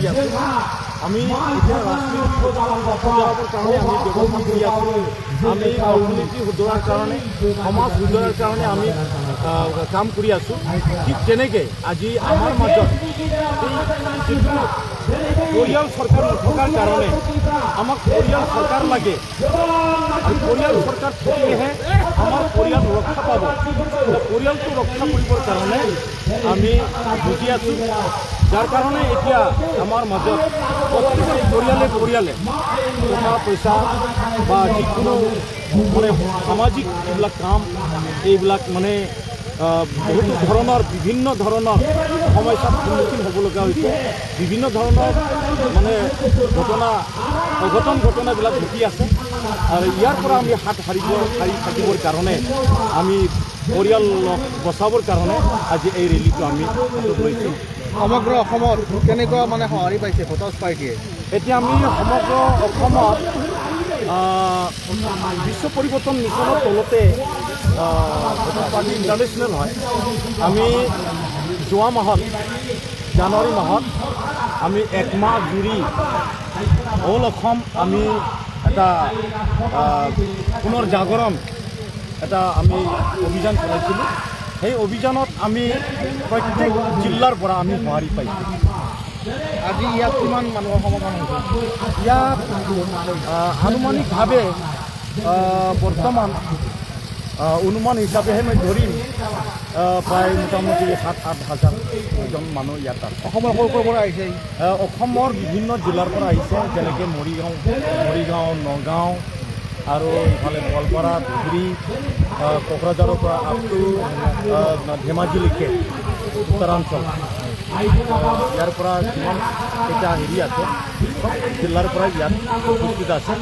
কৰি আছোঁ আমি এতিয়া ৰাজনীতি সুধৰাবৰ কাৰণে আমি ব্যৱস্থা কৰি আছোঁ আমি অৰ্থনীতি সুধৰাৰ কাৰণে সমাজ সুধৰাৰ কাৰণে আমি কাম কৰি আছোঁ ঠিক তেনেকৈ আজি আমাৰ মাজত এই যিটো পৰিয়াল চৰকাৰ নথকাৰ কাৰণে আমাক পৰিয়াল চৰকাৰ লাগে আৰু পৰিয়াল চৰকাৰ থাকিলেহে আমাৰ পৰিয়াল ৰক্ষা পাব পৰিয়ালটো ৰক্ষা কৰিবৰ কাৰণে আমি বুজি আছোঁ যাৰ কাৰণে এতিয়া আমাৰ মাজত প্ৰত্যেক পৰিয়ালে টকা পইচা বা যিকোনো মানে সামাজিক এইবিলাক কাম এইবিলাক মানে বহুতো ধৰণৰ বিভিন্ন ধৰণৰ সমস্যাৰ সন্মুখীন হ'ব লগা হৈছে বিভিন্ন ধৰণৰ মানে ঘটনাবিলাক ঘটি আছে আৰু ইয়াৰ পৰা আমি হাত সাৰি থাকিবৰ কাৰণে আমি পৰিয়াল বচাবৰ কাৰণে আজি এই ৰেলীটো আমি হাতত লৈছোঁ সমগ্ৰ অসমত কেনেকুৱা মানে সঁহাৰি পাইছে ভোটাৰ্ছ পাৰ্টীয়ে এতিয়া আমি সমগ্ৰ অসমত বিশ্ব পৰিৱৰ্তন মিছনৰ তলতে ভোটাৰ পাৰ্টি ইণ্টাৰনেশ্যনেল হয় আমি যোৱা মাহত জানুৱাৰী মাহত আমি একমাহ জুৰি অল অসম আমি এটা পুনৰ জাগৰণ এটা আমি অভিযান চলাইছিলোঁ সেই অভিযানত আমি প্ৰত্যেক জিলাৰ পৰা আমি সঁহাৰি পাইছোঁ আজি ইয়াত কিমান মানুহৰ সমাগম হৈছে ইয়াত আনুমানিকভাৱে বৰ্তমান অনুমান হিচাপেহে মই ধৰিম প্ৰায় মোটামুটি 7-8 হাজাৰজন মানুহ ইয়াত আছে অসমৰ ক'ৰ পৰা আহিছে অসমৰ বিভিন্ন জিলাৰ পৰা আহিছে যেনেকৈ মৰিগাঁও নগাঁও আৰু ইফালে গোৱালপাৰা ধুবুৰী কোকৰাঝাৰৰ পৰা আপ টু ধেমাজিলৈকে উত্তৰাঞ্চল ইয়াৰ পৰা যিমান এতিয়া হেৰি আছে চব জিলাৰ পৰা ইয়াত উপস্থিত আছে